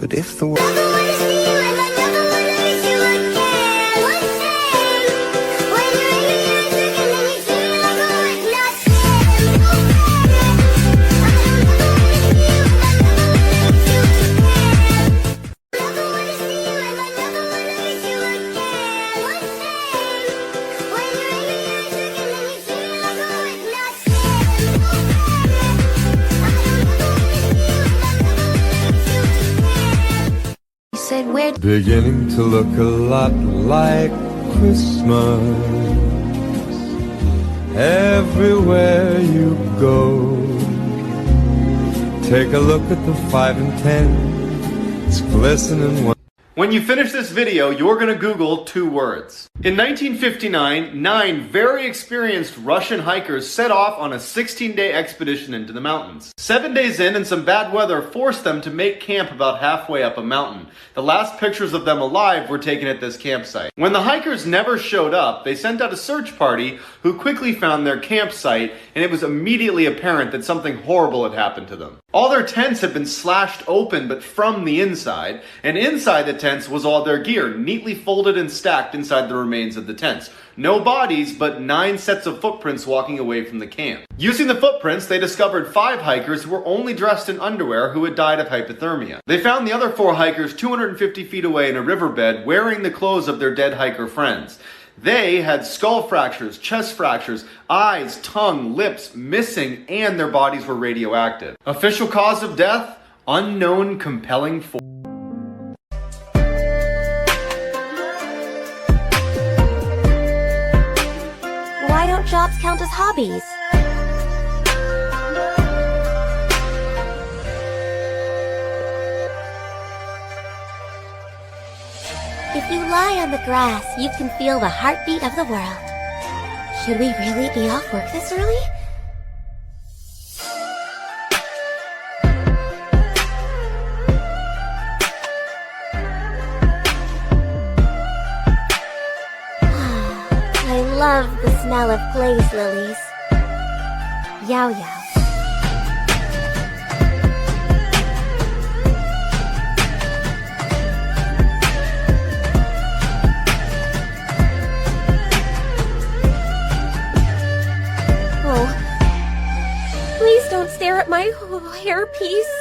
But if the world beginning to look a lot like Christmas everywhere you go. Take a look at the 5 and 10. It's glistening. When you finish this video, you're going to Google 2 words. In 1959, 9 very experienced Russian hikers set off on a 16-day expedition into the mountains. 7 days in and some bad weather forced them to make camp about halfway up a mountain. The last pictures of them alive were taken at this campsite. When the hikers never showed up, they sent out a search party who quickly found their campsite, and it was immediately apparent that something horrible had happened to them. All their tents had been slashed open, but from the inside, and inside the tents was all their gear, neatly folded and stacked inside the remains of the tents. No bodies, but 9 sets of footprints walking away from the camp. Using the footprints, they discovered 5 hikers who were only dressed in underwear who had died of hypothermia. They found the other 4 hikers 250 feet away in a riverbed wearing the clothes of their dead hiker friends. They had skull fractures, chest fractures, eyes, tongue, lips missing, and their bodies were radioactive. Official cause of death? Unknown compelling force. Why don't jobs count as hobbies? If you lie on the grass, you can feel the heartbeat of the world. Should we really be off work this early? I love the smell of glaze lilies. Yow yow. Please don't stare at my hairpiece.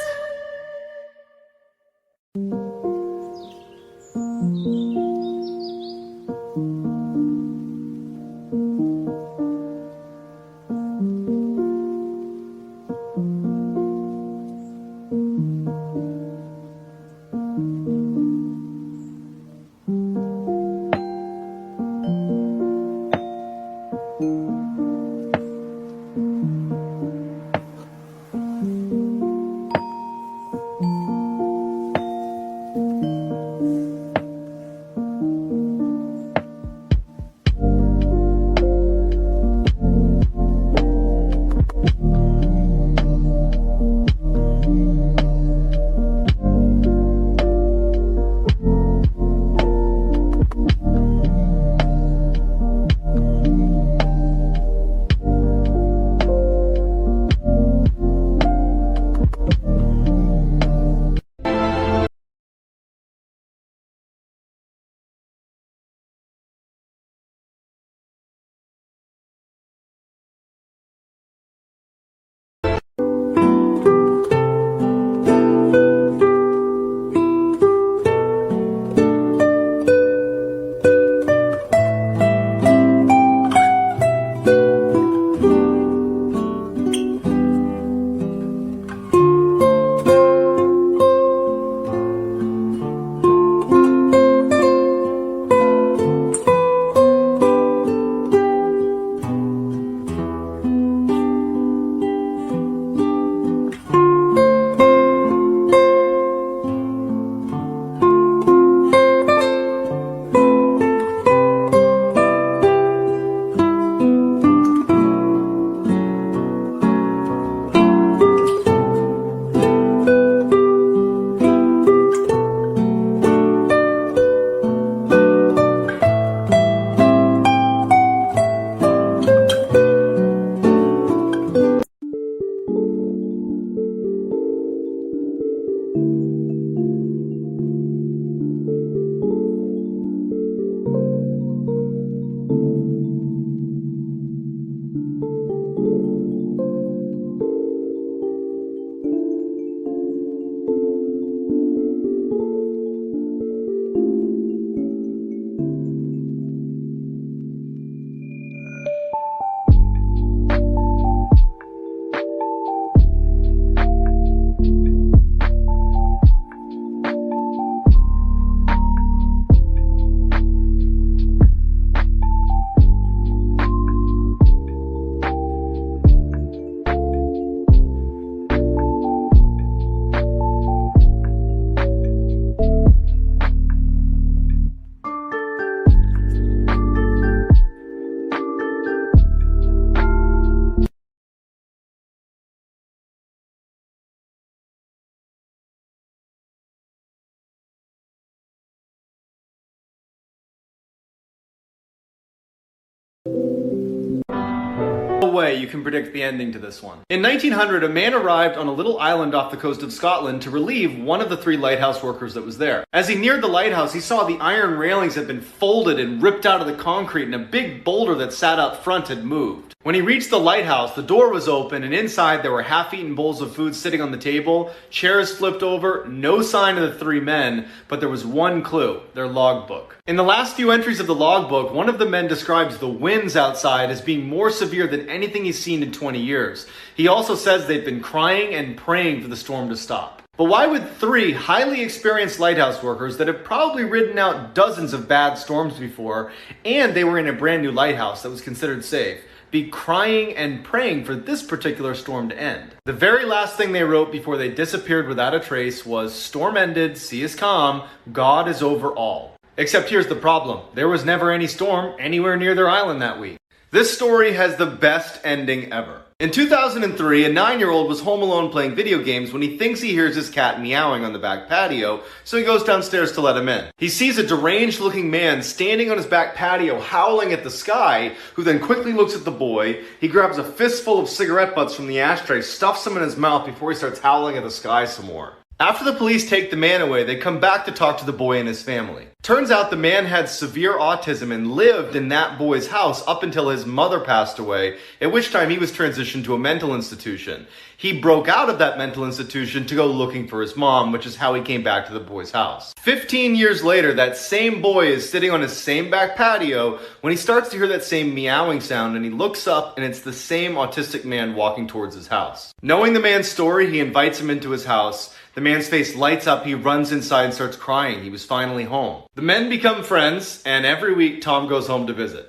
No way you can predict the ending to this one. In 1900, a man arrived on a little island off the coast of Scotland to relieve one of the 3 lighthouse workers that was there. As he neared the lighthouse, he saw the iron railings had been folded and ripped out of the concrete, and a big boulder that sat out front had moved. When he reached the lighthouse, the door was open, and inside there were half-eaten bowls of food sitting on the table, chairs flipped over, no sign of the 3 men, but there was one clue: their logbook. In the last few entries of the logbook, one of the men describes the winds outside as being more severe than anything he's seen in 20 years. He also says they've been crying and praying for the storm to stop. But why would 3 highly experienced lighthouse workers that have probably ridden out dozens of bad storms before, and they were in a brand new lighthouse that was considered safe, be crying and praying for this particular storm to end? The very last thing they wrote before they disappeared without a trace was, "Storm ended, sea is calm, God is over all." Except here's the problem: there was never any storm anywhere near their island that week. This story has the best ending ever. In 2003, a 9-year-old was home alone playing video games when he thinks he hears his cat meowing on the back patio, so he goes downstairs to let him in. He sees a deranged-looking man standing on his back patio howling at the sky, who then quickly looks at the boy. He grabs a fistful of cigarette butts from the ashtray, stuffs them in his mouth before he starts howling at the sky some more. After the police take the man away, they come back to talk to the boy and his family. Turns out the man had severe autism and lived in that boy's house up until his mother passed away, at which time he was transitioned to a mental institution. He broke out of that mental institution to go looking for his mom, which is how he came back to the boy's house. 15 years later, that same boy is sitting on his same back patio when he starts to hear that same meowing sound, and he looks up and it's the same autistic man walking towards his house. Knowing the man's story, he invites him into his house. The man's face lights up, he runs inside and starts crying. He was finally home. The men become friends, and every week Tom goes home to visit.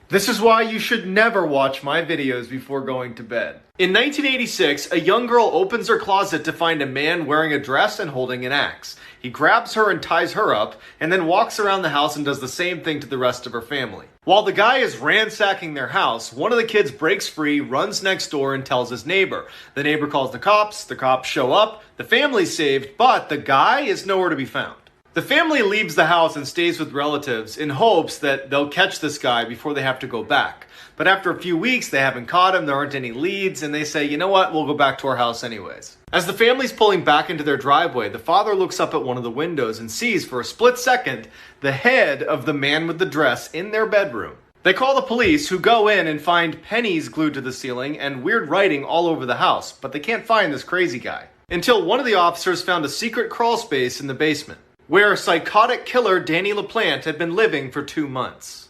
This is why you should never watch my videos before going to bed. In 1986, a young girl opens her closet to find a man wearing a dress and holding an axe. He grabs her and ties her up, and then walks around the house and does the same thing to the rest of her family. While the guy is ransacking their house, one of the kids breaks free, runs next door, and tells his neighbor. The neighbor calls the cops show up, the family's saved, but the guy is nowhere to be found. The family leaves the house and stays with relatives in hopes that they'll catch this guy before they have to go back. But after a few weeks, they haven't caught him, there aren't any leads, and they say, you know what, we'll go back to our house anyways. As the family's pulling back into their driveway, the father looks up at one of the windows and sees for a split second the head of the man with the dress in their bedroom. They call the police, who go in and find pennies glued to the ceiling and weird writing all over the house, but they can't find this crazy guy. Until one of the officers found a secret crawl space in the basement, where psychotic killer Danny LaPlante had been living for 2 months.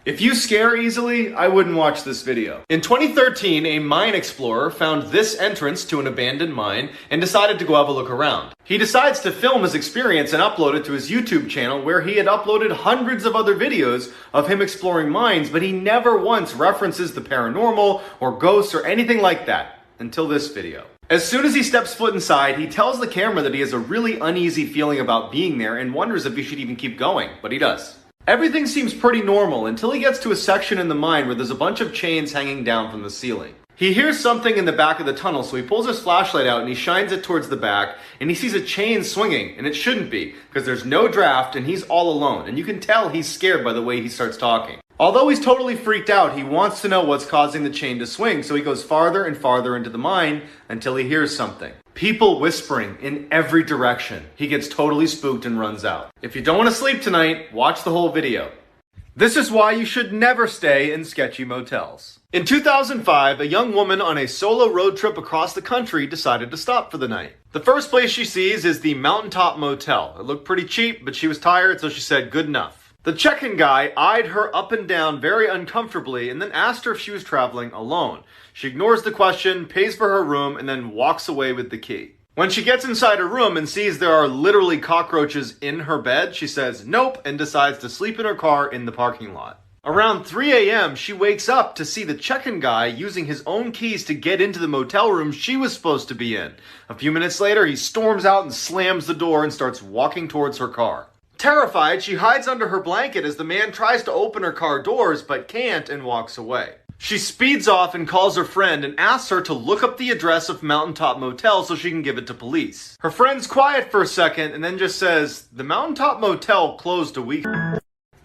If you scare easily, I wouldn't watch this video. In 2013, a mine explorer found this entrance to an abandoned mine and decided to go have a look around. He decides to film his experience and upload it to his YouTube channel, where he had uploaded hundreds of other videos of him exploring mines, but he never once references the paranormal or ghosts or anything like that, until this video. As soon as he steps foot inside, he tells the camera that he has a really uneasy feeling about being there and wonders if he should even keep going, but he does. Everything seems pretty normal until he gets to a section in the mine where there's a bunch of chains hanging down from the ceiling. He hears something in the back of the tunnel, so he pulls his flashlight out and he shines it towards the back, and he sees a chain swinging, and it shouldn't be, because there's no draft and he's all alone, and you can tell he's scared by the way he starts talking. Although he's totally freaked out, he wants to know what's causing the chain to swing, so he goes farther and farther into the mine until he hears something. People whispering in every direction. He gets totally spooked and runs out. If you don't want to sleep tonight, watch the whole video. This is why you should never stay in sketchy motels. In 2005, a young woman on a solo road trip across the country decided to stop for the night. The first place she sees is the Mountaintop Motel. It looked pretty cheap, but she was tired, so she said good enough. The check-in guy eyed her up and down very uncomfortably and then asked her if she was traveling alone. She ignores the question, pays for her room, and then walks away with the key. When she gets inside her room and sees there are literally cockroaches in her bed, she says nope and decides to sleep in her car in the parking lot. Around 3 a.m., she wakes up to see the check-in guy using his own keys to get into the motel room she was supposed to be in. A few minutes later, he storms out and slams the door and starts walking towards her car. Terrified, she hides under her blanket as the man tries to open her car doors but can't and walks away. She speeds off and calls her friend and asks her to look up the address of Mountaintop Motel so she can give it to police. Her friend's quiet for a second and then just says, "The Mountaintop Motel closed a week."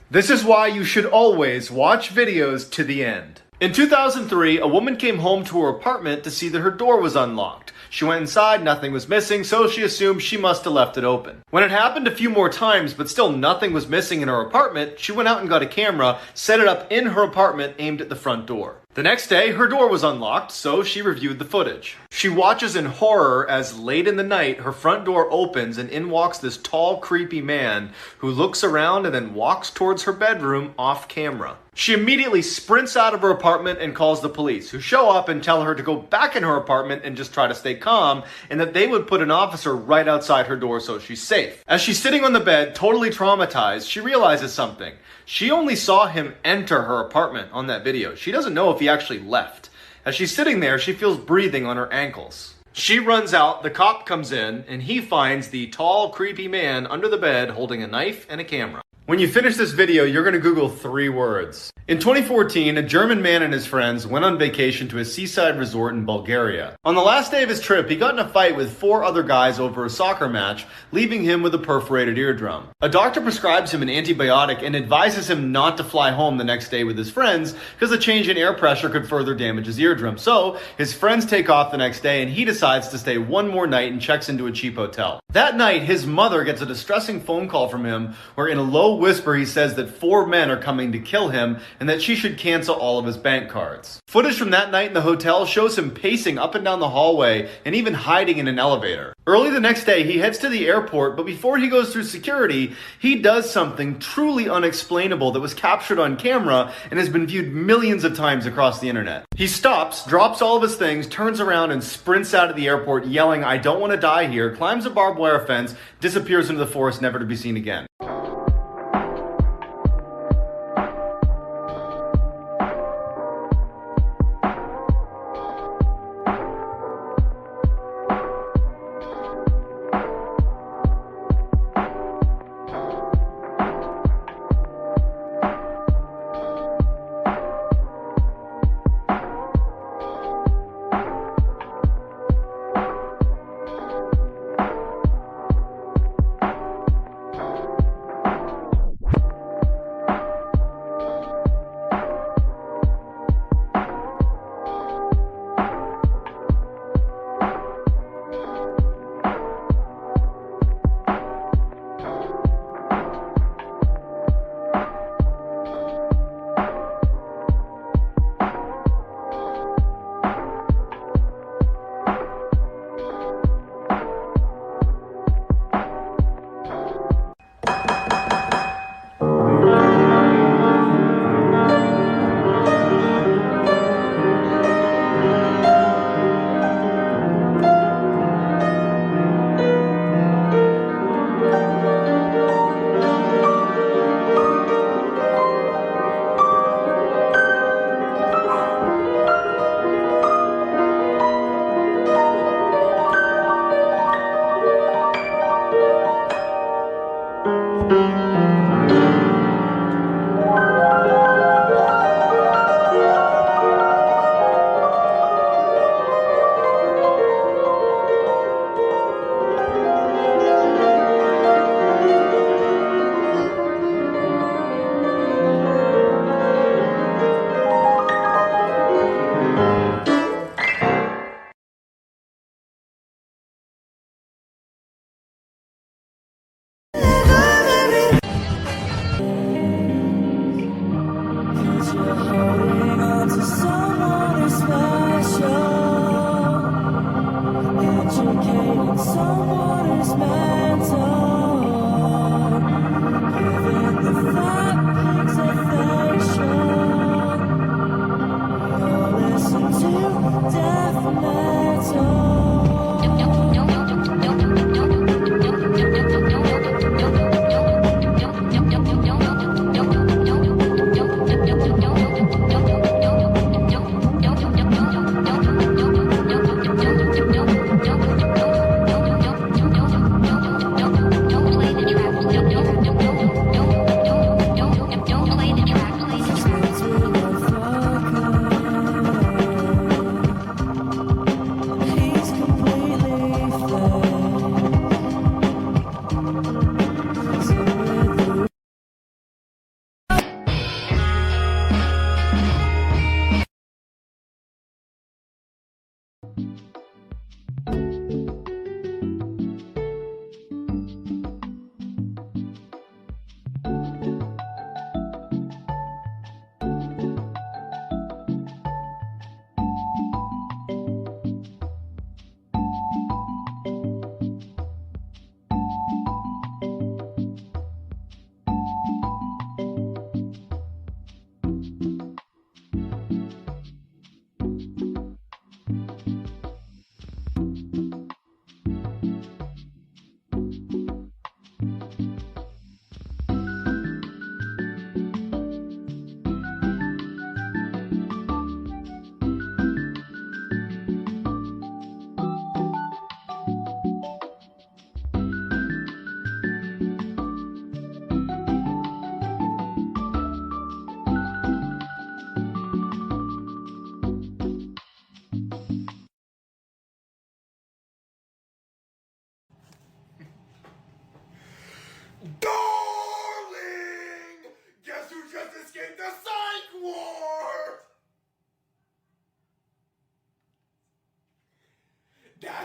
This is why you should always watch videos to the end. In 2003, a woman came home to her apartment to see that her door was unlocked. She went inside, nothing was missing, so she assumed she must have left it open. When it happened a few more times, but still nothing was missing in her apartment, she went out and got a camera, set it up in her apartment aimed at the front door. The next day, her door was unlocked, so she reviewed the footage. She watches in horror as late in the night, her front door opens and in walks this tall, creepy man who looks around and then walks towards her bedroom off camera. She immediately sprints out of her apartment and calls the police, who show up and tell her to go back in her apartment and just try to stay calm, and that they would put an officer right outside her door so she's safe. As she's sitting on the bed, totally traumatized, she realizes something. She only saw him enter her apartment on that video. She doesn't know if he actually left. As she's sitting there, she feels breathing on her ankles. She runs out, the cop comes in, and he finds the tall, creepy man under the bed holding a knife and a camera. When you finish this video, you're going to Google 3 words. In 2014, a German man and his friends went on vacation to a seaside resort in Bulgaria. On the last day of his trip, he got in a fight with 4 other guys over a soccer match, leaving him with a perforated eardrum. A doctor prescribes him an antibiotic and advises him not to fly home the next day with his friends because a change in air pressure could further damage his eardrum. So, his friends take off the next day and he decides to stay one more night and checks into a cheap hotel. That night, his mother gets a distressing phone call from him where in a low whisper he says that 4 men are coming to kill him and that she should cancel all of his bank cards. Footage from that night in the hotel shows him pacing up and down the hallway and even hiding in an elevator. Early the next day, he heads to the airport, but before he goes through security, he does something truly unexplainable that was captured on camera and has been viewed millions of times across the internet. He stops, drops all of his things, turns around and sprints out of the airport yelling, "I don't want to die here," climbs a barbed wire fence, disappears into the forest, never to be seen again.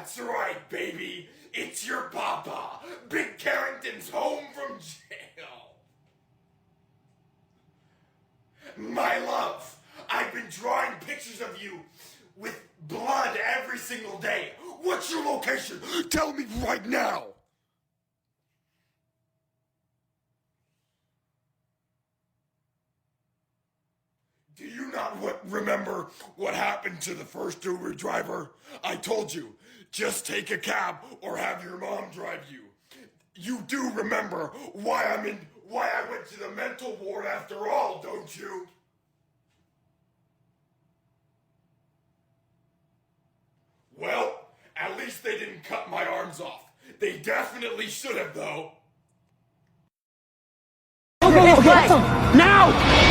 That's right, baby. It's your papa. Big Carrington's home from jail. My love, I've been drawing pictures of you with blood every single day. What's your location? Tell me right now. Do you not remember what happened to the first Uber driver? I told you, just take a cab or have your mom drive you. You do remember why I went to the mental ward after all, don't you? Well, at least they didn't cut my arms off. They definitely should have, though. Okay, now!